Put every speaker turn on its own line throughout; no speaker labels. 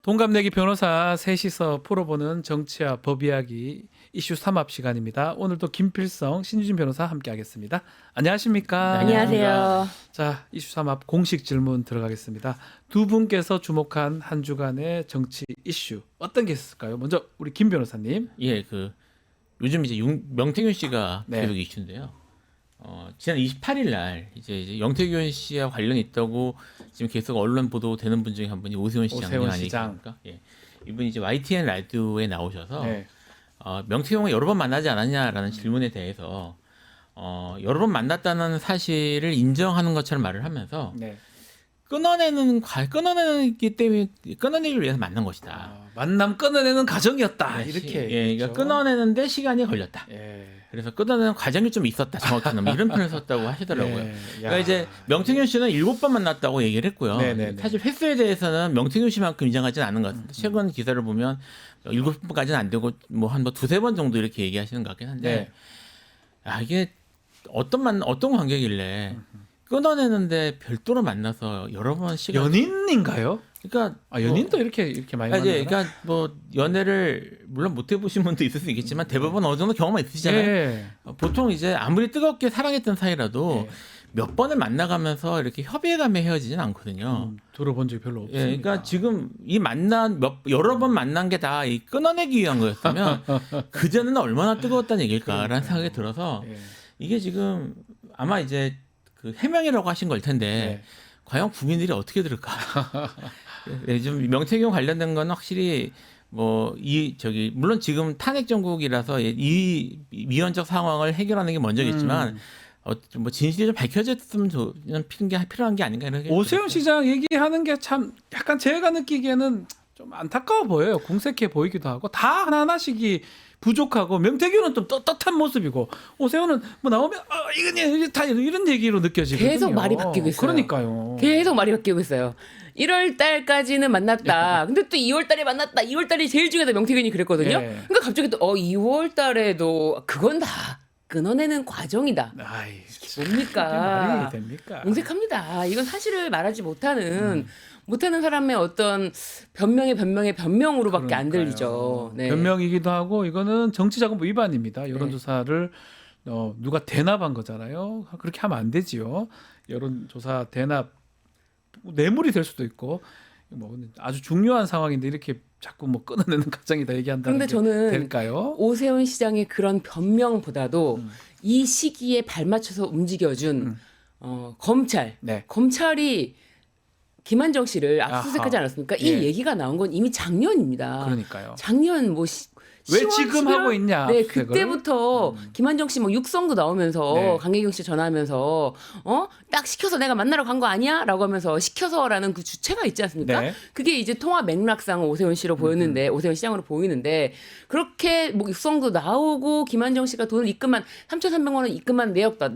동갑내기 변호사 셋이서 풀어보는 정치와 법 이야기 이슈 3합 시간입니다. 오늘도 김필성, 신유진 변호사 함께하겠습니다. 안녕하십니까?
네,
안녕하세요.
자, 이슈 3합 공식 질문 들어가겠습니다. 두 분께서 주목한 한 주간의 정치 이슈 어떤 게 있을까요? 먼저 우리 김 변호사님.
예, 요즘 이제 명태균 씨가
네.
계속 이슈인데요. 지난 28일 날 이제 영태균 씨와 관련이 있다고 지금 계속 언론 보도되는 분 중에 한 분이 오세훈 시장님
오세훈 시장.
아니겠습니까? 예, 이분이 이제 YTN 라디오에 나오셔서
네.
명태균을 여러 번 만나지 않았냐라는 질문에 대해서 여러 번 만났다는 사실을 인정하는 것처럼 말을 하면서
네.
끊어내기 때문에 끊어내기를 위해서 만난 것이다.
만남 끊어내는 과정이었다. 이렇게.
예, 그러니까
얘기했죠.
끊어내는데 시간이 걸렸다.
예.
그래서 끊어내는 과정이 좀 있었다. 정확히는 뭐 이런 표현을 썼다고 하시더라고요.
예.
그러니까
야.
이제 명태균 씨는 7번 만났다고 얘기를 했고요.
네네네.
사실 횟수에 대해서는 명태균 씨만큼 인정하지는 않은 것 같습니다. 최근 기사를 보면 7번까지는 안 되고 뭐 한 두세 번 정도 이렇게 얘기하시는 것 같긴 한데 이게 어떤 관계길래 끊어내는데 별도로 만나서 여러 번 시간
연인인가요?
그러니까
연인도 이렇게 많이 만나나?
그러니까 뭐 연애를 물론 못 해보신 분도 있을 수 있겠지만 대부분 어느 정도 경험이 있으시잖아요.
예.
보통 이제 아무리 뜨겁게 사랑했던 사이라도
예.
몇 번을 만나가면서 이렇게 협의해가며 헤어지진 않거든요.
들어본 적이 별로 없습니다.
예, 그러니까 지금 이 여러 번 만난 게 다 이 끊어내기 위한 거였으면 그 전에는 얼마나 뜨거웠다는 얘기일까라는 생각이 들어서
예.
이게 지금 아마 이제 그 해명이라고 하신 걸 텐데
네.
과연 국민들이 어떻게 들을까? 네, 좀 명태균 관련된 건 확실히 물론 지금 탄핵 정국이라서 이 위헌적 상황을 해결하는 게 먼저겠지만 좀 진실이 좀 밝혀졌으면 필요한 게 아닌가 이런 생각이
오세훈
들었어요.
시장 얘기하는 게 참 약간 제가 느끼기에는 좀 안타까워 보여요. 궁색해 보이기도 하고 다 하나하나씩이 부족하고 명태균은 좀 떳떳한 모습이고 오세훈은 뭐 나오면 이건 다 이런 얘기로 느껴지거든요.
계속 말이 바뀌고 있어요.
그러니까요.
계속 말이 바뀌고 있어요. 1월 달까지는 만났다. 근데 또 2월 달에 만났다. 2월 달이 제일 중요하다. 명태균이 그랬거든요.
예.
그러니까 갑자기 또 2월 달에도 그건 다 끊어내는 과정이다.
아이,
뭡니까?
그게 말이 됩니까?
옹색합니다. 이건 사실을 말하지 못하는 사람의 어떤 변명으로밖에 안
그러니까요.
들리죠. 네.
변명이기도 하고 이거는 정치자금부 위반입니다. 여론조사를 누가 대납한 거잖아요. 그렇게 하면 안 되지요. 여론조사 대납 뇌물이 될 수도 있고 뭐 아주 중요한 상황인데 이렇게 자꾸 뭐 끊어내는 과정이다 얘기한다는
그런데
게
저는
될까요?
오세훈 시장의 그런 변명보다도 이 시기에 발맞춰서 움직여준 검찰.
네.
검찰이 김한정 씨를 압수수색하지
아하.
않았습니까?
예.
이 얘기가 나온 건 이미 작년입니다.
그러니까요.
작년
왜
10월,
지금
11월?
하고 있냐?
네,
압수수색을?
그때부터 김한정 씨 뭐 육성도 나오면서
네.
강혜경 씨 전화하면서 딱 시켜서 내가 만나러 간 거 아니야?라고 하면서 시켜서라는 그 주체가 있지 않습니까?
네.
그게 이제 통화 맥락상 오세훈 씨로 보였는데 오세훈 시장으로 보이는데 그렇게 뭐 육성도 나오고 김한정 씨가 돈을 3,300만 원 입금한 내역도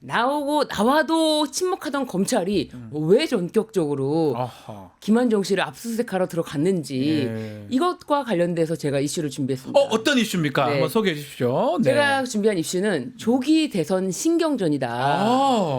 나와도 침묵하던 검찰이 왜 전격적으로
아하.
김한정 씨를 압수수색하러 들어갔는지
예.
이것과 관련돼서 제가 이슈를 준비했습니다.
어떤 이슈입니까?
네.
한번 소개해 주십시오. 네.
제가 준비한 이슈는 조기 대선 신경전이다.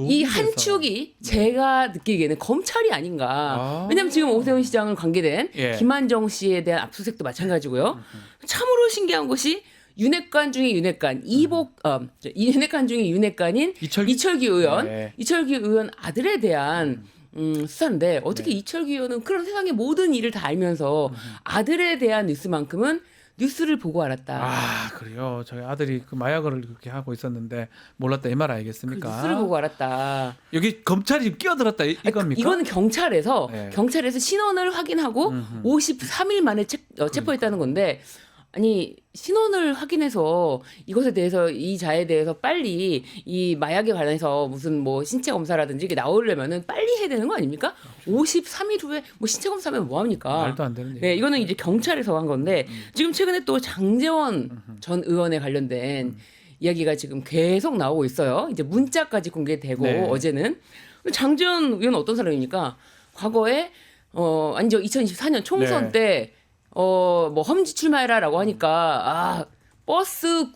이 한 축이 제가 느끼기에는 검찰이 아닌가. 왜냐하면 지금 오세훈 시장을 관계된
예.
김한정 씨에 대한 압수수색도 마찬가지고요. 참으로 신기한 것이 윤핵관 중에 윤핵관, 윤핵관 중에 윤핵관인 이철기 의원,
네.
이철기 의원 아들에 대한 수사인데 어떻게 이철기 의원은 그런 세상의 모든 일을 다 알면서 아들에 대한 뉴스만큼은 뉴스를 보고 알았다.
그래요. 저희 아들이 그 마약을 그렇게 하고 있었는데 몰랐다 이 말 알겠습니까?
뉴스를 보고 알았다.
여기 검찰이 끼어들었다 이겁니까?
이거는 경찰에서
네.
신원을 확인하고 53일 만에 체포했다는 건데 아니 신원을 확인해서 이것에 대해서 이 자에 대해서 빨리 이 마약에 관해서 무슨 뭐 신체 검사라든지 이게 나오려면은 빨리 해야 되는 거 아닙니까? 53일 후에 뭐 신체 검사하면 뭐 합니까?
말도 안 되는 얘기.
네, 이거는 이제 경찰에서 한 건데 지금 최근에 또 장제원 전 의원에 관련된 이야기가 지금 계속 나오고 있어요. 이제 문자까지 공개되고
네.
어제는 장제원 의원 어떤 사람입니까? 과거에 아니죠 2024년 총선
네.
때 뭐 험지 출마해라라고 하니까 버스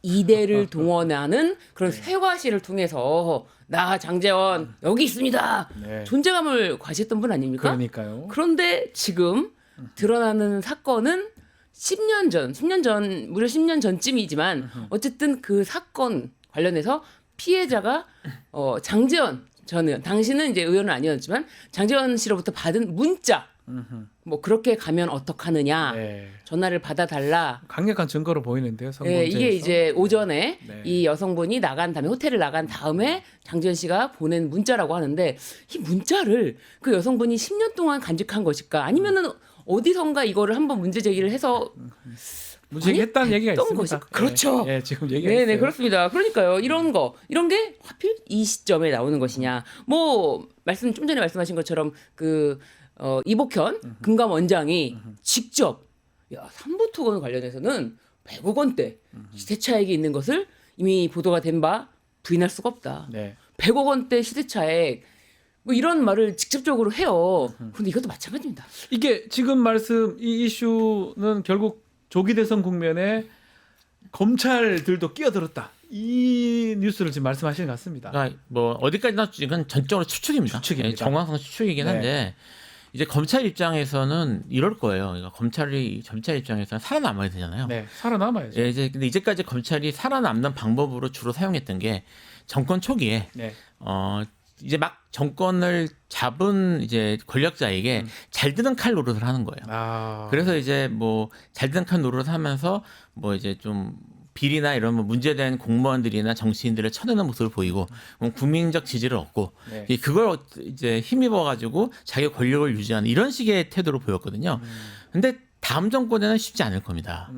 이대를 동원하는 그런 쇠과시를 통해서 나 장제원 여기 있습니다.
네.
존재감을 과시했던 분 아닙니까?
그러니까요.
그런데 지금 드러나는 사건은 10년 전, 무려 10년 전쯤이지만 어쨌든 그 사건 관련해서 피해자가 장제원 저는 당신은 이제 의원은 아니었지만 장제원 씨로부터 받은 문자 뭐 그렇게 가면 어떡하느냐
네.
전화를 받아달라.
강력한 증거로 보이는데요.
예,
성범죄에서.
이게 이제 오전에
네.
이 여성분이 나간 다음에 호텔을 나간 다음에 장지현 씨가 보낸 문자라고 하는데 이 문자를 그 여성분이 10년 동안 간직한 것일까 아니면은 어디선가 이거를 한번 문제 제기를 해서
문제했다는 얘기가
했던
있습니다.
것일까? 그렇죠.
예, 지금 얘기가
네네
있어요.
그렇습니다. 그러니까요 이런 게 하필 이 시점에 나오는 것이냐 뭐 좀 전에 말씀하신 것처럼 그 이복현 금감 원장이 직접 삼부토건 관련해서는 100억 원대 시세차익이 있는 것을 이미 보도가 된 바 부인할 수가 없다.
네.
100억 원대 시세차익 뭐 이런 말을 직접적으로 해요. 근데 이것도 마찬가지입니다.
이게 지금 말씀 이 이슈는 결국 조기 대선 국면에 검찰들도 끼어들었다. 이 뉴스를 지금 말씀하시는 것 같습니다.
그러니까 뭐 어디까지나 이건 전적으로 추측입니다.
추측입니다.
예, 정황상 추측이긴
네.
한데 이제 검찰 입장에서는 이럴 거예요. 그러니까 검찰 입장에서는 살아남아야 되잖아요.
네, 살아남아야죠.
예, 근데 이제까지 검찰이 살아남는 방법으로 주로 사용했던 게 정권 초기에
네.
이제 막 정권을 잡은 이제 권력자에게 잘 드는 칼 노릇을 하는 거예요.
아,
그래서 이제 뭐 잘 드는 칼 노릇을 하면서 뭐 이제 좀 비리나 이런 뭐 문제된 공무원들이나 정치인들을 쳐내는 모습을 보이고 국민적 지지를 얻고
네.
그걸 이제 힘입어 가지고 자기 권력을 유지하는 이런 식의 태도를 보였거든요. 근데 다음 정권에는 쉽지 않을 겁니다.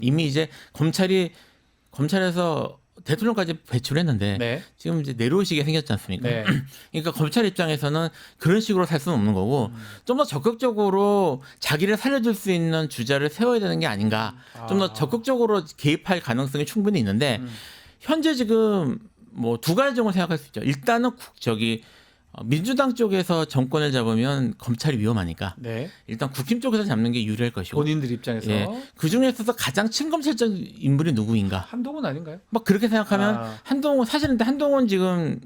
이미 이제 검찰에서 대통령까지 배출했는데
네.
지금 이제 내려오시게 생겼지 않습니까?
네.
그러니까 검찰 입장에서는 그런 식으로 살 수는 없는 거고 좀 더 적극적으로 자기를 살려줄 수 있는 주자를 세워야 되는 게 아닌가. 좀 더 적극적으로 개입할 가능성이 충분히 있는데 현재 지금 뭐 두 가지 정도 생각할 수 있죠. 일단은 민주당 쪽에서 정권을 잡으면 검찰이 위험하니까
네.
일단 국힘 쪽에서 잡는 게 유리할 것이고
본인들 입장에서
예, 그 중에 있어서 가장 친검찰적 인물이 누구인가?
한동훈 아닌가요?
막 그렇게 생각하면
아.
한동훈 지금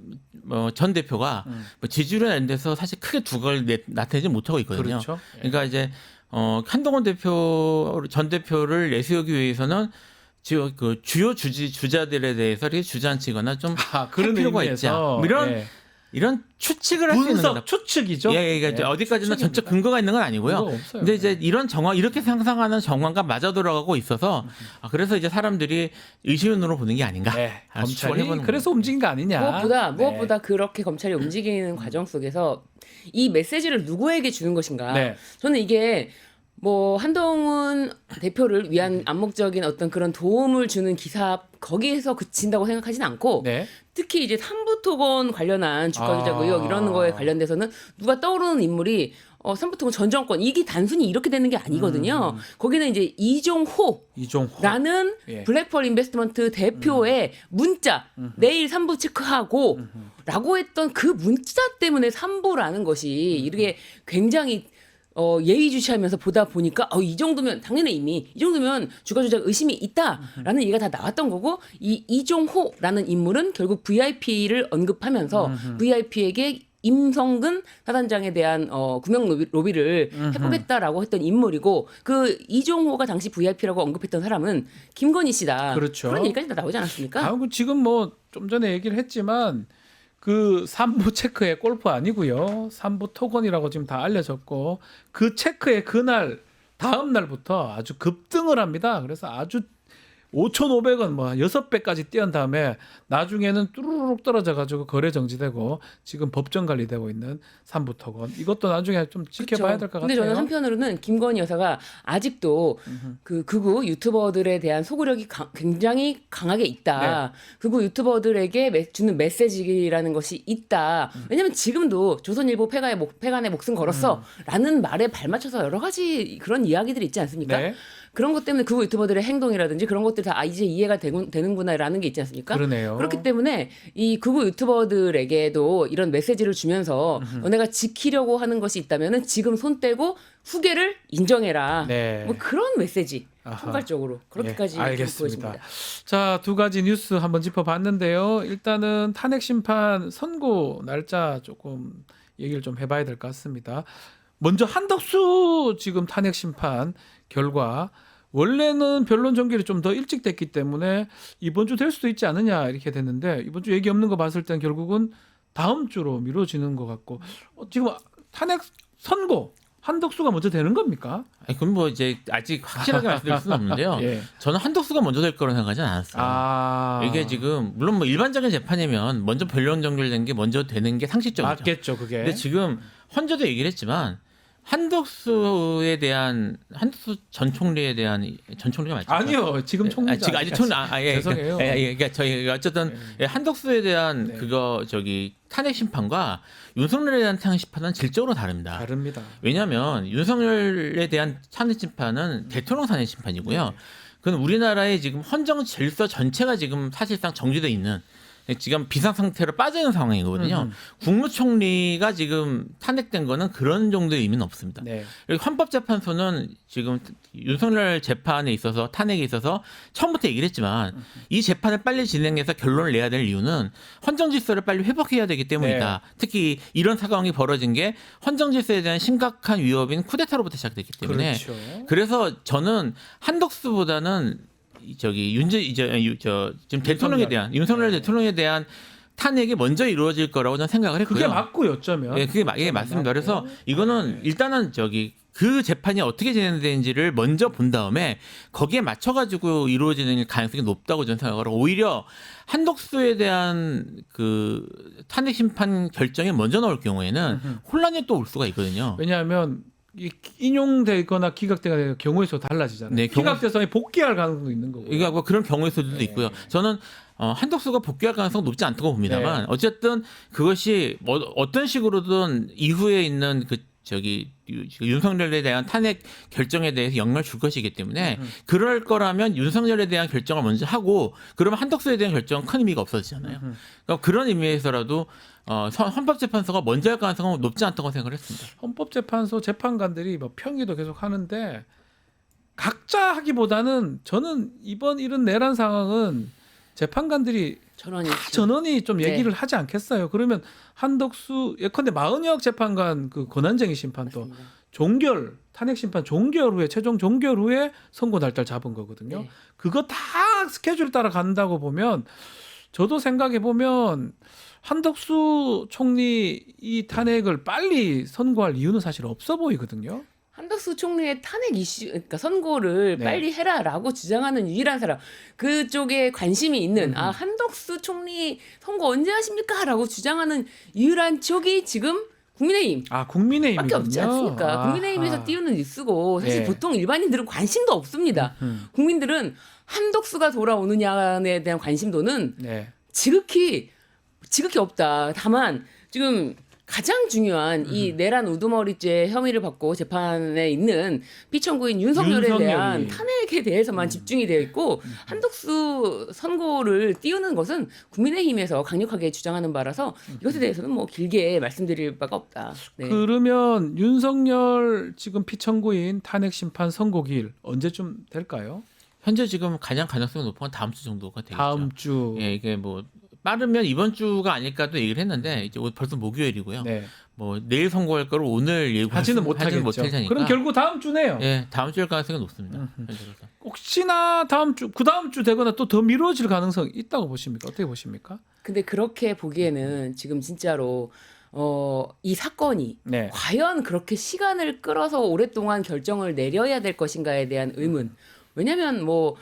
전 대표가 뭐 지지율에 안 돼서 사실 크게 두각을 나타내지 못하고 있거든요.
그렇죠. 예.
그러니까 이제 한동훈 전 대표를 내세우기 위해서는 그 주요 주자들에 대해서 이렇게 주저앉히거나 좀 할
그런
필요가
의미에서
있지. 뭐 이런 추측을 할 수 있는
분석
겁니다.
추측이죠.
예, 그러니까
예,
어디까지나
추측입니다.
전적 근거가 있는 건 아니고요.
근거 없어요.
근데 이제 이런 정황 이렇게 상상하는 정황과 맞아 돌아가고 있어서 그래서 이제 사람들이 의심으로 보는 게 아닌가.
네,
추측을
검찰이
해보는
그래서 움직인 거 아니냐.
무엇보다 그렇게 검찰이 움직이는 과정 속에서 이 메시지를 누구에게 주는 것인가.
네.
저는 이게 뭐 한동훈 대표를 위한 암묵적인 어떤 그런 도움을 주는 기사 거기에서 그친다고 생각하진 않고
네.
특히 이제 삼부토건 관련한 주가 조작 의혹 이런 거에 관련돼서는 누가 떠오르는 인물이 삼부토건 전 정권 이게 단순히 이렇게 되는 게 아니거든요. 거기는 이제 이종호
이종호.
라는
예.
블랙펄 인베스트먼트 대표의 문자 내일 3부 체크하고 라고 했던 그 문자 때문에 3부라는 것이 이렇게 굉장히 예의주시하면서 보다 보니까 이 정도면 당연히 이미 이 정도면 주가 조작 의심이 있다라는 얘기가 다 나왔던 거고 이 이종호라는 인물은 결국 VIP를 언급하면서 VIP에게 임성근 사단장에 대한 구명 로비를 해보겠다라고 했던 인물이고 그 이종호가 당시 VIP라고 언급했던 사람은 김건희 씨다.
그렇죠.
그런 얘기까지 다 나오지 않았습니까?
지금 뭐 좀 전에 얘기를 했지만 그 3부 체크의 골프 아니고요. 3부 토건이라고 지금 다 알려졌고 그 체크의 그날 다음 날부터 아주 급등을 합니다. 그래서 아주 5,500원 뭐 6배까지 뛰은 다음에 나중에는 뚜루룩 떨어져 가지고 거래 정지되고 지금 법정 관리되고 있는 3부 토건. 이것도 나중에 좀 지켜봐야 될 것 같아요.
근데 저는 한편으로는 김건희 여사가 아직도 그 극우 유튜버들에 대한 소구력이 굉장히 강하게 있다. 극우 유튜버들에게 주는 메시지라는 것이 있다. 왜냐하면 지금도 조선일보 폐간에 목숨 걸었어라는 말에 발맞춰서 여러 가지 그런 이야기들이 있지 않습니까?
네.
그런 것 때문에 극우 유튜버들의 행동이라든지 그런 것들이 다 이제 이해가 되는구나라는 게 있지 않습니까?
그러네요.
그렇기 때문에 이 극우 유튜버들에게도 이런 메시지를 주면서 너네가 지키려고 하는 것이 있다면은 지금 손 떼고 후계를 인정해라.
네.
뭐 그런 메시지
아하.
총괄적으로 그렇게까지
예, 알겠습니다.
보여집니다.
자, 두 가지 뉴스 한번 짚어봤는데요. 일단은 탄핵 심판 선고 날짜 조금 얘기를 좀 해봐야 될 것 같습니다. 먼저 한덕수 지금 탄핵 심판 결과 원래는 변론 종결이 좀 더 일찍 됐기 때문에 이번 주 될 수도 있지 않느냐 이렇게 됐는데 이번 주 얘기 없는 거 봤을 땐 결국은 다음 주로 미뤄지는 것 같고 지금 탄핵 선고 한덕수가 먼저 되는 겁니까?
아니, 그럼 뭐 이제 아직 확실하게 말씀드릴 수는 없는데요.
예.
저는 한덕수가 먼저 될 거라고 생각하지 않았어요.
아,
이게 지금 물론 뭐 일반적인 재판이면 먼저 변론 종결된 게 먼저 되는 게 상식적이죠.
맞겠죠, 그게.
근데 지금 헌재도 얘기를 했지만 한덕수 전 총리에 대한 전 총리가 맞죠?
아니요, 지금 총리
지금 아직 총리 예,
죄송해요.
그러니까 저희 어쨌든 예, 한덕수에 대한
네.
그거 탄핵 심판과 윤석열에 대한 탄핵 심판은 질적으로 다릅니다.
다릅니다.
왜냐하면 윤석열에 대한 탄핵 심판은 대통령 탄핵 심판이고요. 그건 우리나라의 지금 헌정 질서 전체가 지금 사실상 정지돼 있는 지금 비상 상태로 빠져 있는 상황이거든요. 국무총리가 지금 탄핵된 거는 그런 정도의 의미는 없습니다.
네.
여기 헌법재판소는 지금 윤석열 재판에 있어서 탄핵에 있어서 처음부터 얘기를 했지만 이 재판을 빨리 진행해서 결론을 내야 될 이유는 헌정 질서를 빨리 회복해야 되기 때문이다.
네.
특히 이런 상황이 벌어진 게 헌정 질서에 대한 심각한 위협인 쿠데타로부터 시작됐기 때문에
그렇죠.
그래서 저는 한덕수보다는 지금 대통령에 대한 윤석열 대통령에 대한 탄핵이 먼저 이루어질 거라고 저는 생각을 했고요.
그게 맞고요, 어쩌면.
예, 그게 맞습니다. 그래서 이거는 일단은 그 재판이 어떻게 진행되는지를 먼저 본 다음에 거기에 맞춰가지고 이루어지는 가능성이 높다고 저는 생각을 하고 오히려 한덕수에 대한 그 탄핵 심판 결정이 먼저 나올 경우에는 혼란이 또 올 수가 있거든요.
왜냐하면 인용되거나 기각되거나 경우에 서 달라지잖아요.
네,
기각돼서 복귀할 가능성도 있는 거고.
이게 뭐 그런 경우의 수도 있고요. 저는 한덕수가 복귀할 가능성 높지 않다고 봅니다만 어쨌든 그것이 뭐 어떤 식으로든 이후에 있는 윤석열에 대한 탄핵 결정에 대해서 영향을 줄 것이기 때문에 그럴 거라면 윤석열에 대한 결정을 먼저 하고 그러면 한덕수에 대한 결정은 큰 의미가 없어지잖아요. 그러니까 그런 의미에서라도 헌법재판소가 먼저 할 가능성은 높지 않다고 생각을 했습니다.
헌법재판소 재판관들이 뭐 평의도 계속 하는데 각자 하기보다는 저는 이번 이런 내란 상황은 재판관들이 전원이 좀 얘기를 하지 않겠어요. 그러면 한덕수 예컨대 마은혁 재판관 그 권한쟁의 심판도
맞습니다.
종결 탄핵 심판 종결 후에 최종 종결 후에 선고 날짜를 잡은 거거든요.
네.
그거 다 스케줄 따라 간다고 보면 저도 생각해 보면 한덕수 총리 이 탄핵을 빨리 선고할 이유는 사실 없어 보이거든요.
한덕수 총리의 탄핵 이슈, 그러니까 선고를
네.
빨리 해라라고 주장하는 유일한 사람, 그쪽에 관심이 있는 한덕수 총리 선고 언제 하십니까?라고 주장하는 유일한 쪽이 지금 국민의힘.
국민의힘이군요.
밖에 없지 않습니까? 국민의힘에서 띄우는 뉴스고 사실
네.
보통 일반인들은 관심도 없습니다. 국민들은 한덕수가 돌아오느냐에 대한 관심도는
네.
지극히 없다. 다만 지금 가장 중요한 이 내란 우두머리죄 혐의를 받고 재판에 있는 피청구인 윤석열에 대한 탄핵에 대해서만 집중이 되어 있고 한덕수 선고를 띄우는 것은 국민의힘에서 강력하게 주장하는 바라서 이것에 대해서는 뭐 길게 말씀드릴 바가 없다. 네.
그러면 윤석열 지금 피청구인 탄핵 심판 선고기일 언제쯤 될까요?
현재 지금 가장 가능성이 높은 건 다음 주 정도가 되겠죠.
다음 주.
예, 이게 뭐 빠르면 이번 주가 아닐까도 얘기를 했는데 이제 벌써 목요일이고요.
네.
뭐 내일 선고할 거를 오늘
하지는 못하겠죠.
못하니까.
그럼 결국 다음 주네요.
예, 다음 주일 가능성이 높습니다. 현재로서.
혹시나 다음 주, 그 다음 주 되거나 또 더 미뤄질 가능성이 있다고 보십니까? 어떻게 보십니까?
근데 그렇게 보기에는 지금 진짜로 이 사건이
네.
과연 그렇게 시간을 끌어서 오랫동안 결정을 내려야 될 것인가에 대한 의문. 왜냐하면 뭐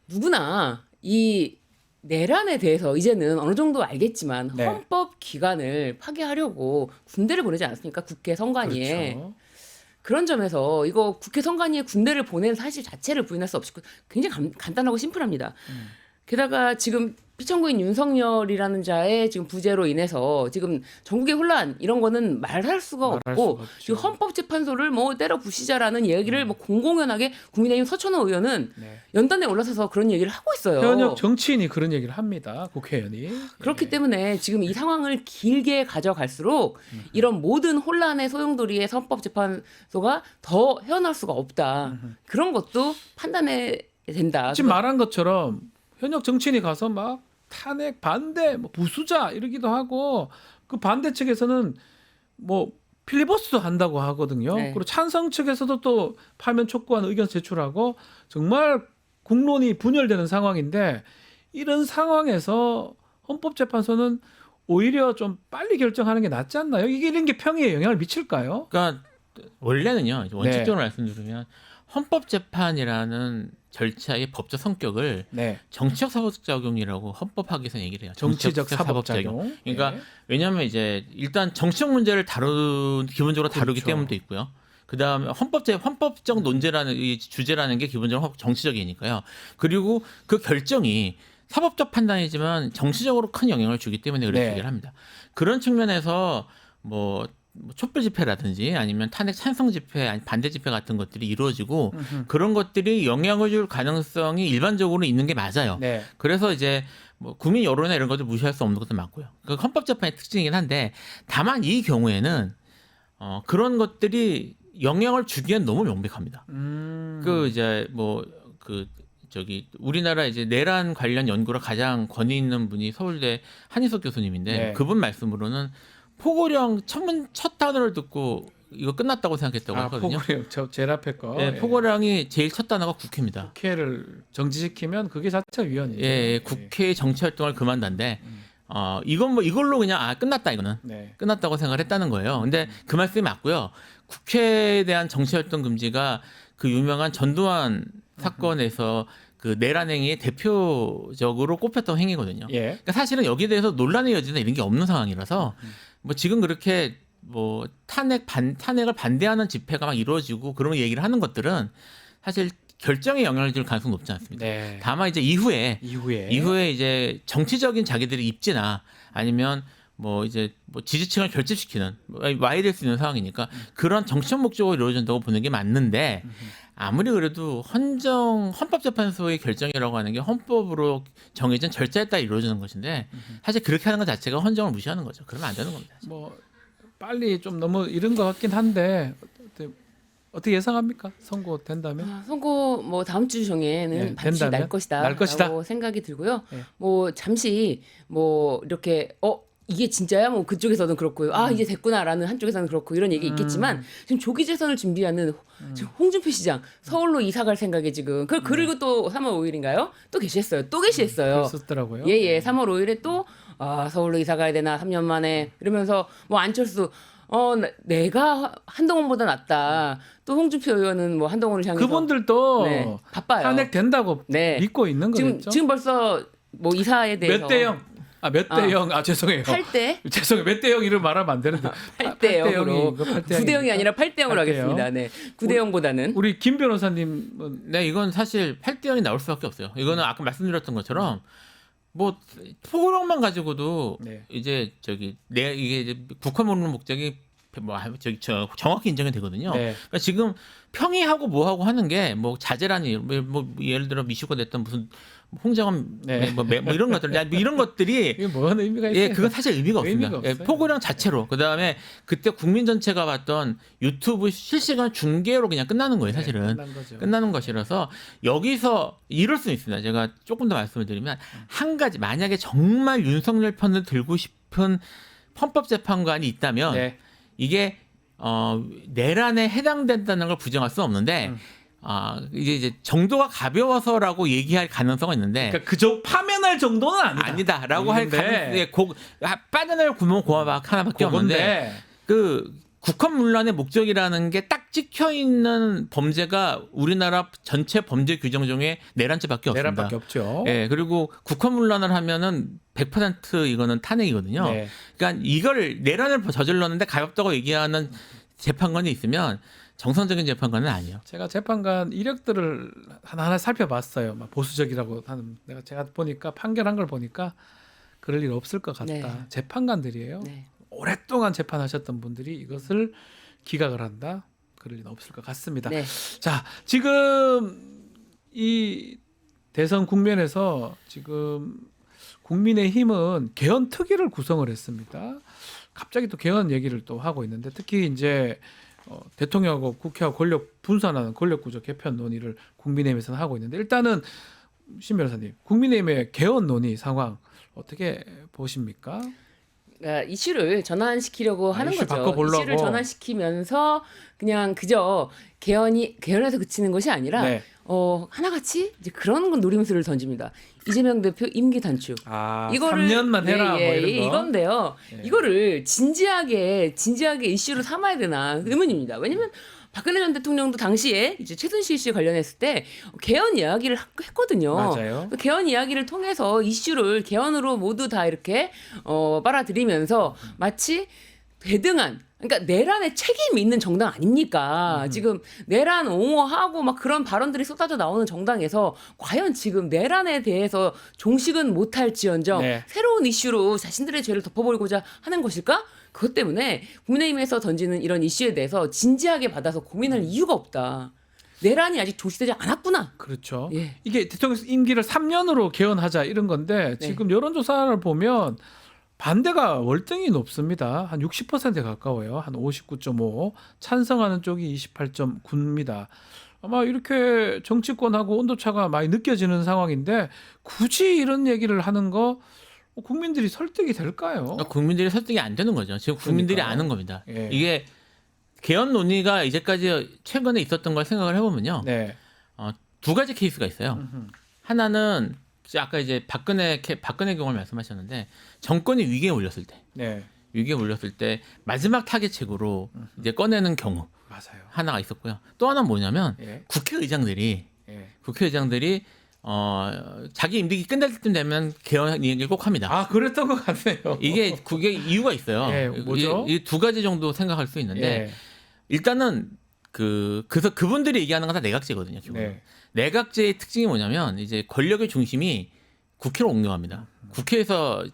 누구나 이 내란에 대해서 이제는 어느 정도 알겠지만
네.
헌법 기관을 파괴하려고 군대를 보내지 않았습니까? 국회 선관위에.
그렇죠.
그런 점에서 이거 국회 선관위에 군대를 보낸 사실 자체를 부인할 수 없이 굉장히 간단하고 심플합니다. 게다가 지금 피청구인 윤석열이라는 자의 지금 부재로 인해서 지금 전국의 혼란 이런 거는 말할 수가
말할
없고
수가 없죠.
지금 헌법재판소를 뭐 때려 부시자라는 얘기를 뭐 공공연하게 국민의힘 서천호 의원은
네.
연단에 올라서서 그런 얘기를 하고 있어요.
현역 정치인이 그런 얘기를 합니다. 국회의원이.
그렇기 때문에 지금 이 상황을 길게 가져갈수록 이런 모든 혼란의 소용돌이에 헌법재판소가 더 헤어날 수가 없다. 그런 것도 판단해야 된다.
지금 말한 것처럼 현역 정치인이 가서 막 탄핵 반대, 뭐 부수자 이러기도 하고 그 반대 측에서는 뭐 필리버스도 한다고 하거든요.
네.
그리고 찬성 측에서도 또 파면 촉구하는 의견 제출하고 정말 국론이 분열되는 상황인데 이런 상황에서 헌법재판소는 오히려 좀 빨리 결정하는 게 낫지 않나요? 이게 이런 게 평의에 영향을 미칠까요?
그러니까 원래는요. 원칙적으로
네.
말씀드리면 헌법재판이라는 절차의 법적 성격을
네.
정치적 사법작용이라고 헌법학에서 얘기를 해요.
정치적 사법작용.
그러니까
네.
왜냐하면 이제 일단 정치적 문제를 기본적으로 다루기
그렇죠.
때문도 있고요. 그 다음에 헌법적 논제라는 이 주제라는 게 기본적으로 정치적이니까요. 그리고 그 결정이 사법적 판단이지만 정치적으로 큰 영향을 주기 때문에 그렇게
네.
얘기를 합니다. 그런 측면에서 뭐 촛불 집회라든지 아니면 탄핵 찬성 집회, 아니 반대 집회 같은 것들이 이루어지고 그런 것들이 영향을 줄 가능성이 일반적으로 있는 게 맞아요.
네.
그래서 이제 뭐 국민 여론이나 이런 것들 무시할 수 없는 것도 맞고요. 그 헌법재판의 특징이긴 한데 다만 이 경우에는 그런 것들이 영향을 주기엔 너무 명백합니다. 그 이제 뭐 그 저기 우리나라 이제 내란 관련 연구를 가장 권위 있는 분이 서울대 한희석 교수님인데
네.
그분 말씀으로는 포고령 첫 단어를 듣고 이거 끝났다고 생각했다고 하거든요.
포고령 저 제일 앞에 거.
예, 포고령이 제일 첫 단어가 국회입니다.
국회를 정지시키면 그게 자체가 위헌이죠.
예, 국회의 정치 활동을 그만둔데 이건 뭐 이걸로 그냥 끝났다 이거는
네.
끝났다고 생각을 했다는 거예요. 근데 그 말씀이 맞고요. 국회에 대한 정치 활동 금지가 그 유명한 전두환 사건에서 그 내란행위의 대표적으로 꼽혔던 행위거든요.
예.
그러니까 사실은 여기에 대해서 논란의 여지나 이런 게 없는 상황이라서 뭐 지금 그렇게 뭐 탄핵을 반대하는 집회가 막 이루어지고 그런 얘기를 하는 것들은 사실 결정에 영향을 줄 가능성이 높지 않습니다.
네.
다만 이제 이후에 이제 정치적인 자기들의 입지나 아니면 뭐 이제 뭐 지지층을 결집시키는 와야 될 수 있는 상황이니까 그런 정치적 목적으로 이루어진다고 보는 게 맞는데 아무리 그래도 헌법재판소의 결정이라고 하는 게 헌법으로 정해진 절차에 따라 이루어지는 것인데 사실 그렇게 하는 것 자체가 헌정을 무시하는 거죠. 그러면 안 되는 겁니다.
뭐 빨리 좀 너무 이른 것 같긴 한데 어떻게 예상합니까? 선고된다면?
선고 뭐 다음 주 중에는
네,
반드시
된다면?
날 것이다.
날 것이다.
라고 생각이 들고요.
네.
뭐 잠시 뭐 이렇게 이게 진짜야? 뭐 그쪽에서는 그렇고 이제 됐구나라는 한쪽에서는 그렇고 이런 얘기 있겠지만 지금 조기 재선을 준비하는 지금 홍준표 시장 서울로 이사 갈 생각에 지금 그리고 또 3월 5일인가요? 또 계시했어요. 또 계시했어요.
그랬었더라고요.
예, 3월 5일에 또 서울로 이사 가야 되나 3년 만에 이러면서 뭐 안철수 내가 한동훈보다 낫다. 또 홍준표 의원은 뭐 한동훈을 향해서
그분들도
네, 바빠요.
탄핵 된다고
네.
믿고 있는 거겠죠.
지금 벌써 뭐 이사에 대해서
몇 대 0? 몇 대 0? 죄송해요.
8대
죄송해요. 몇 대 0 이름 말하면 안 되는데.
8대 0으로 9대 0이 아니라 8대 0으로
8대 0.
하겠습니다. 네. 9대 0보다는
우리 김 변호사님은
네, 이건 사실 8대 0이 나올 수밖에 없어요. 이거는 아까 말씀드렸던 것처럼 뭐 포고령만 가지고도
네.
이제 이게 이제 국회 모르는 목적이 뭐 정확히 인정이 되거든요.
네.
그러니까 지금 평의하고 뭐하고 하는 게 뭐 자제라니 뭐 예를 들어 미슈가 됐던 무슨 홍장원
네.
뭐 이런 것들 뭐 이런 것들이
이게 뭔 의미가 있어요?
예, 그건 사실 의미가 없습니다.
의미가
예,
없어요.
포고령 자체로 그다음에 그때 국민 전체가 봤던 유튜브 실시간 중계로 그냥 끝나는 거예요, 사실은.
끝난 거죠.
끝나는 것이라서 여기서 이럴 수 있습니다. 제가 조금 더 말씀을 드리면 한 가지 만약에 정말 윤석열 편을 들고 싶은 헌법재판관이 있다면
네.
이게 내란에 해당된다는 걸 부정할 수는 없는데 이제 정도가 가벼워서라고 얘기할 가능성은 있는데
그러니까 그저 파면할 정도는 아니다.
아니다라고 할
있는데.
가능성이 빠져날 구멍 하나밖에 없는데
그건데
그 국헌문란의 목적이라는 게 딱 찍혀 있는 범죄가 우리나라 전체 범죄 규정 중에 내란죄밖에 없습니다.
내란밖에 없죠.
예, 그리고 국헌문란을 하면은 100% 이거는 탄핵이거든요.
네.
그러니까 이걸 내란을 저질렀는데 가볍다고 얘기하는 재판관이 있으면 정상적인 재판관은 아니에요.
제가 재판관 이력들을 하나하나 살펴봤어요. 막 보수적이라고 하는 제가 보니까 판결한 걸 보니까 그럴 일 없을 것 같다.
네.
재판관들이에요.
네.
오랫동안 재판하셨던 분들이 이것을 기각을 한다. 그럴 일은 없을 것 같습니다.
네.
자, 지금 이 대선 국면에서 지금 국민의힘은 개헌 특위를 구성을 했습니다. 갑자기 또 개헌 얘기를 또 하고 있는데 특히 이제 대통령하고 국회하고 권력 분산하는 권력구조 개편 논의를 국민의힘에서는 하고 있는데 일단은 신 변호사님, 국민의힘의 개헌 논의 상황 어떻게 보십니까?
그러니까 이슈를 전환시키려고 하는
이슈
거죠.
바꿔보려고.
이슈를 전환시키면서 그냥 그저 개헌에서 그치는 것이 아니라
네.
하나같이 이제 그런 건 노림수를 던집니다. 이재명 대표 임기 단축. 이거를
3년만 해라 뭐 이런 거.
이건데요.
예.
이거를 진지하게 이슈로 삼아야 되나 의문입니다. 왜냐면 박근혜 전 대통령도 당시에 이제 최순실 씨 관련했을 때 개헌 이야기를 했거든요.
맞아요.
그 개헌 이야기를 통해서 이슈를 개헌으로 모두 다 이렇게 빨아들이면서 마치 대등한 그러니까 내란에 책임이 있는 정당 아닙니까? 지금 내란 옹호하고 막 그런 발언들이 쏟아져 나오는 정당에서 과연 지금 내란에 대해서 종식은 못할지언정
네.
새로운 이슈로 자신들의 죄를 덮어버리고자 하는 것일까? 그것 때문에 국민의힘에서 던지는 이런 이슈에 대해서 진지하게 받아서 고민할 이유가 없다. 내란이 아직 조시되지 않았구나.
그렇죠.
예.
이게 대통령 임기를 3년으로 개헌하자 이런 건데
네.
지금 여론조사를 보면 반대가 월등히 높습니다. 한 60%에 가까워요. 한 59.5. 찬성하는 쪽이 28.9입니다. 아마 이렇게 정치권하고 온도차가 많이 느껴지는 상황인데 굳이 이런 얘기를 하는 거 국민들이 설득이 될까요?
그러니까 국민들이 설득이 안 되는 거죠. 지금 국민들이
그러니까요.
아는 겁니다.
예.
이게 개헌 논의가 이제까지 최근에 있었던 걸 생각을 해보면요.
네.
두 가지 케이스가 있어요. 하나는 아까 이제 박근혜 경우를 말씀하셨는데 정권이 위기에 올렸을 때,
네.
마지막 타겟책으로 이제 꺼내는 경우
맞아요.
하나가 있었고요. 또 하나는 뭐냐면
예.
국회의장들이
예.
자기 임기가 끝날 때쯤 되면 개헌 얘기를 꼭 합니다.
아, 그랬던 것 같네요.
그게 이유가 있어요.
예, 뭐죠?
이 두 가지 정도 생각할 수 있는데
예.
일단은 그래서 그분들이 얘기하는 건 다 내각제거든요. 기본은.
네.
내각제의 특징이 뭐냐면 이제 권력의 중심이 국회로 옮겨갑니다. 국회에서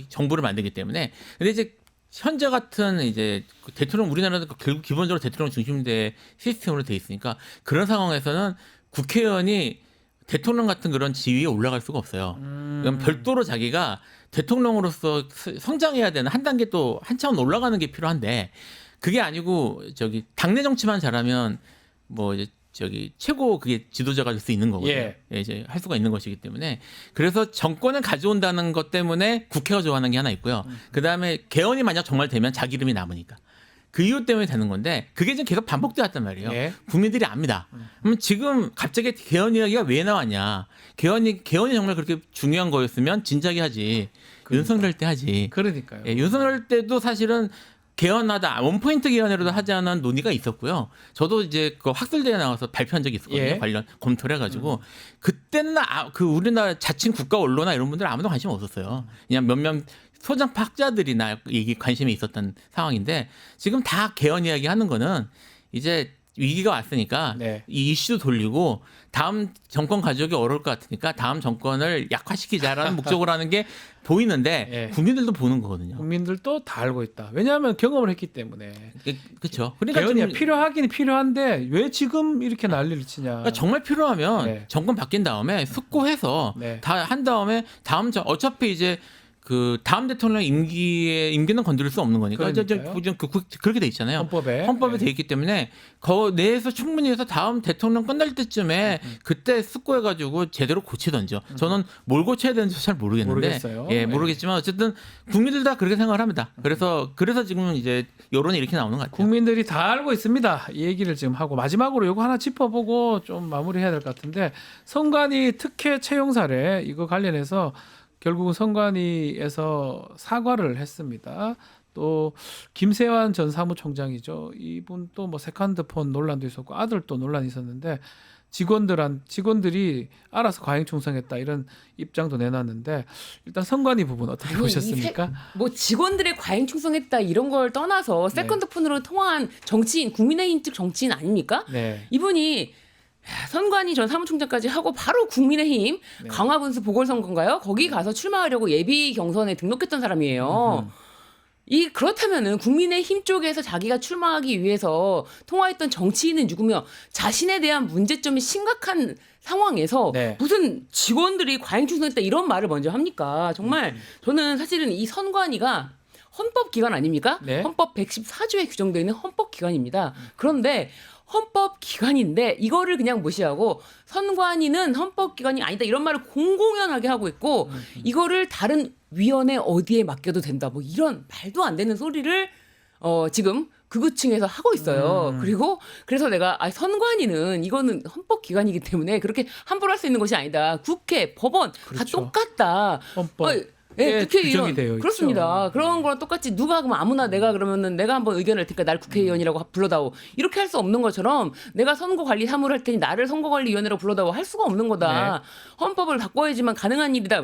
정부를 만들기 때문에. 근데 이제 현재 같은 이제 우리나라는 결국 기본적으로 대통령 중심제 시스템으로 돼 있으니까 그런 상황에서는 국회의원이 대통령 같은 그런 지위에 올라갈 수가 없어요. 그럼 별도로 자기가 대통령으로서 성장해야 되는 한 단계 또 한 차원 올라가는 게 필요한데 그게 아니고 당내 정치만 잘하면 뭐 이제 최고 그게 지도자가 될 수 있는 거거든요.
예.
이제 할 수가 있는 것이기 때문에 그래서 정권을 가져온다는 것 때문에 국회가 좋아하는 게 하나 있고요. 그 다음에 개헌이 만약 정말 되면 자기 이름이 남으니까 그 이유 때문에 되는 건데 그게 지금 계속 반복돼 왔단 말이에요.
예.
국민들이 압니다. 그럼 지금 갑자기 개헌 이야기가 왜 나왔냐? 개헌이 정말 그렇게 중요한 거였으면 진작에 하지. 윤석열 때 하지.
그러니까요.
예, 윤석열 때도 사실은 개헌하다 원포인트 개헌이라도 하자는 논의가 있었고요. 저도 이제 그 학술대에 나와서 발표한 적이 있었거든요.
예.
관련 검토를 해가지고 그때는 그 우리나라 자칭 국가 언론이나 이런 분들 아무도 관심 없었어요. 그냥 몇몇 소장파 학자들이나 관심이 있었던 상황인데 지금 다 개헌 이야기 하는 거는 이제 위기가 왔으니까
네.
이 이슈도 돌리고 다음 정권 가져오기 어려울 것 같으니까 다음 정권을 약화시키자라는 목적으로 하는 게 보이는데
예.
국민들도 보는 거거든요.
국민들도 다 알고 있다. 왜냐하면 경험을 했기 때문에.
그렇죠. 그러니까
개헌이
지금
필요하긴 필요한데 왜 지금 이렇게 난리를 치냐.
그러니까 정말 필요하면
네.
정권 바뀐 다음에 숙고해서
네.
다 한 다음에 어차피 이제 그 다음 대통령 임기는 건드릴 수 없는 거니까
그러니까요.
그렇게 돼 있잖아요. 헌법에 돼 있기 때문에 그 내에서 충분히 해서 다음 대통령 끝날 때쯤에 그때 숙고해가지고 제대로 고치던죠. 저는 뭘 고쳐야 되는지 잘 모르겠는데,
모르겠어요.
예, 모르겠지만 어쨌든 국민들 다 그렇게 생각을 합니다. 그래서 지금 이제 여론이 이렇게 나오는 것 같아요.
국민들이 다 알고 있습니다. 이 얘기를 지금 하고 마지막으로 이거 하나 짚어보고 좀 마무리해야 될 것 같은데 선관위 특혜 채용 사례 이거 관련해서 결국은 선관위에서 사과를 했습니다. 또 김세환 전 사무총장이죠. 이분 또 뭐 세컨드폰 논란도 있었고 아들도 논란이 있었는데 직원들이 알아서 과잉 충성했다 이런 입장도 내놨는데 일단 선관위 부분 어떻게
아니,
보셨습니까?
뭐 직원들의 과잉 충성했다 이런 걸 떠나서 세컨드폰으로 통화한 정치인, 국민의힘 측 정치인 아닙니까?
네.
이분이 선관위 전 사무총장까지 하고 바로 국민의힘
네.
강화군수 보궐선거인가요? 거기 가서 출마하려고 예비 경선에 등록했던 사람이에요. 그렇다면은 국민의힘 쪽에서 자기가 출마하기 위해서 통화했던 정치인은 누구며 자신에 대한 문제점이 심각한 상황에서
네.
무슨 직원들이 과잉 충성했다 이런 말을 먼저 합니까? 정말 저는 사실은 이 선관위가 헌법기관 아닙니까?
네.
헌법 114조에 규정되어 있는 헌법기관입니다. 그런데 헌법기관인데 이거를 그냥 무시하고 선관위는 헌법기관이 아니다 이런 말을 공공연하게 하고 있고 이거를 다른 위원회 어디에 맡겨도 된다 뭐 이런 말도 안 되는 소리를 지금 극우층에서 하고 있어요. 그리고 그래서 내가 선관위는 이거는 헌법기관이기 때문에 그렇게 함부로 할 수 있는 것이 아니다. 국회, 법원
그렇죠.
다 똑같다.
헌법.
예,
규정이
국회의원
되어 있죠.
그렇습니다. 그런 거랑 똑같이 누가 그러면 아무나 내가 그러면은 내가 한번 의견을 낼 테니까 날 국회의원이라고 불러다오 이렇게 할 수 없는 것처럼 내가 선거관리 사무를 할 테니 나를 선거관리위원회라고 불러다오 할 수가 없는 거다. 헌법을 바꿔야지만 가능한 일이다.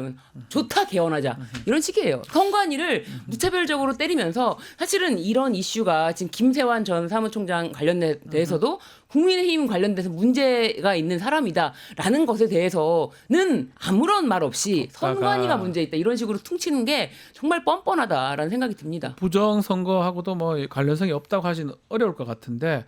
좋다 개헌하자 이런 식이에요. 선관위를 무차별적으로 때리면서 사실은 이런 이슈가 지금 김세환 전 사무총장 관련돼서도 국민의힘 관련돼서 문제가 있는 사람이다라는 것에 대해서는 아무런 말 없이 선관위가 문제 있다 이런 식으로 퉁치는 게 정말 뻔뻔하다라는 생각이 듭니다.
부정 선거하고도 뭐 관련성이 없다고 하시는 어려울 것 같은데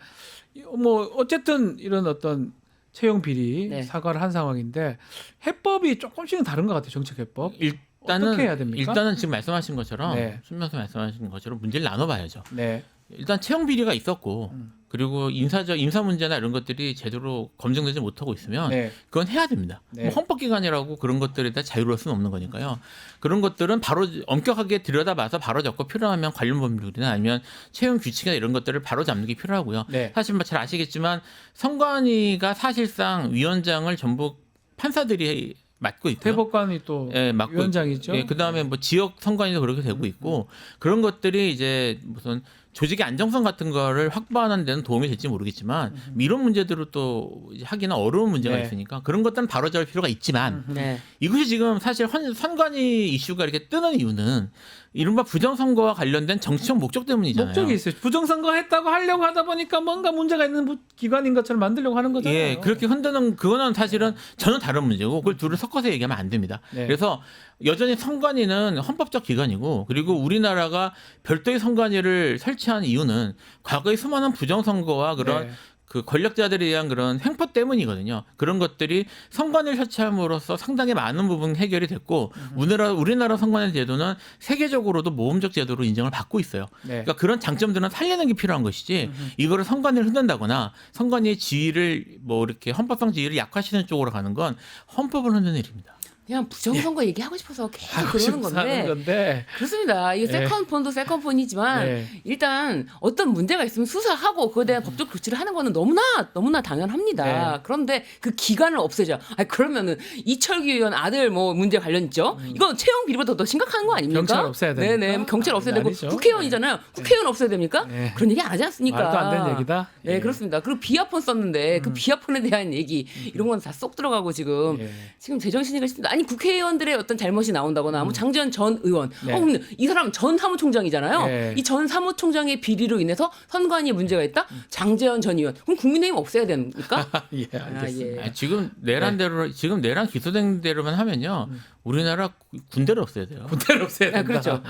뭐 어쨌든 이런 어떤 채용 비리
네.
사과를 한 상황인데 해법이 조금씩은 다른 것 같아요. 정책 해법. 어떻게 해야 됩니까?
일단은 지금 말씀하신 것처럼
네.
순면서 말씀하신 것처럼 문제를 나눠봐야죠.
네.
일단 채용 비리가 있었고 그리고 인사 문제나 이런 것들이 제대로 검증되지 못하고 있으면
네.
그건 해야 됩니다.
네.
뭐 헌법기관이라고 그런 것들에 다 자유로울 수는 없는 거니까요. 그런 것들은 바로 엄격하게 들여다봐서 바로 잡고 필요하면 관련 법률이나 아니면 채용 규칙이나 이런 것들을 바로 잡는 게 필요하고요.
네.
사실 뭐 잘 아시겠지만 선관위가 사실상 위원장을 전부 판사들이 맡고 있고요.
대법관이 또
예, 맡고
위원장이죠.
예, 그다음에 뭐 지역 선관위도 그렇게 되고 있고 그런 것들이 이제 무슨 조직의 안정성 같은 거를 확보하는 데는 도움이 될지 모르겠지만 이런 문제들을 또 이제 하기는 어려운 문제가
네.
있으니까 그런 것들은 바로잡을 필요가 있지만
네.
이것이 지금 사실 선관위 이슈가 이렇게 뜨는 이유는 이른바 부정선거와 관련된 정치적 목적 때문이잖아요.
목적이 있어요. 부정선거 했다고 하려고 하다 보니까 뭔가 문제가 있는 기관인 것처럼 만들려고 하는 거잖아요.
예, 그렇게 흔드는 그거는 사실은 전혀 다른 문제고 그걸 둘을 섞어서 얘기하면 안 됩니다.
네.
그래서 여전히 선관위는 헌법적 기관이고 그리고 우리나라가 별도의 선관위를 설치한 이유는 과거의 수많은 부정선거와 그런
네.
그 권력자들에 대한 그런 횡포 때문이거든요. 그런 것들이 선관위를 설치함으로써 상당히 많은 부분 해결이 됐고 우리나라 선관위 제도는 세계적으로도 모범적 제도로 인정을 받고 있어요.
네.
그러니까 그런 장점들은 살리는 게 필요한 것이지 이거를 선관위를 흔든다거나 선관위의 지위를 뭐 이렇게 헌법상 지위를 약화시키는 쪽으로 가는 건 헌법을 흔드는 일입니다.
그냥 부정선거 얘기하고 싶어서 계속
하고
그러는
싶어서 하는
건데
건데.
그렇습니다. 이게
네.
세컨폰도 세컨폰이지만
네.
일단 어떤 문제가 있으면 수사하고 그거에 대한 법적 조치를 하는 거는 너무나 당연합니다.
네.
그런데 그 기간을 없애자. 그러면은 이철규 의원 아들 뭐 문제 관련 있죠. 이건 채용 비리보다 더 심각한 거 아닙니까?
경찰 없애야 됩니까?
네네. 경찰 없애야 되고
아니죠.
국회의원이잖아요. 국회의원 없애야 됩니까?
네.
그런 얘기 안 하지 않습니까?
말도 안 되는 얘기다.
네,
예.
그렇습니다. 그리고 비아폰 썼는데 그 비아폰에 대한 얘기 이런 건 다 쏙 들어가고 지금
예.
지금 제정신이가 싶습니다. 아니 국회의원들의 어떤 잘못이 나온다거나 뭐 장재현 전 의원,
네.
근데 이 사람 전 사무총장이잖아요.
네.
이 전 사무총장의 비리로 인해서 선관위에 문제가 있다. 장재현 전 의원, 그럼 국민의힘 없애야 됩니까?
예, 알겠습니다.
예.
지금 내란대로 지금 내란 기소된 대로만 하면요 우리나라 군대를 없애야 돼요.
군대를 없애야 된다.
그렇죠.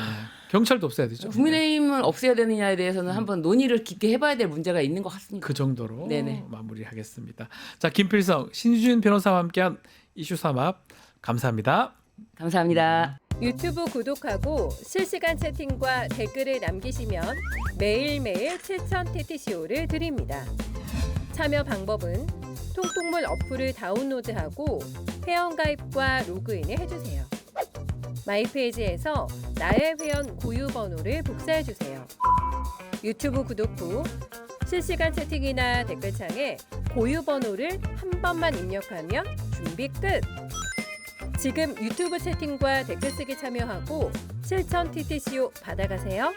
경찰도 없애야 되죠.
국민의힘을 없애야 되느냐에 대해서는 한번 논의를 깊게 해봐야 될 문제가 있는 것 같습니다.
그 정도로
네네.
마무리하겠습니다. 자, 김필성, 신유진 변호사와 함께한 이슈 삼합 감사합니다.
감사합니다.
유튜브 구독하고 실시간 채팅과 댓글을 남기시면 매일매일 7,000TTCO를 드립니다. 참여 방법은 통통물 어플을 다운로드하고 회원가입과 로그인을 해주세요. 마이페이지에서 나의 회원 고유 번호를 복사해주세요. 유튜브 구독 후 실시간 채팅이나 댓글창에 고유 번호를 한 번만 입력하면 준비 끝! 지금 유튜브 채팅과 댓글 쓰기 참여하고 7,000TTCO 받아가세요.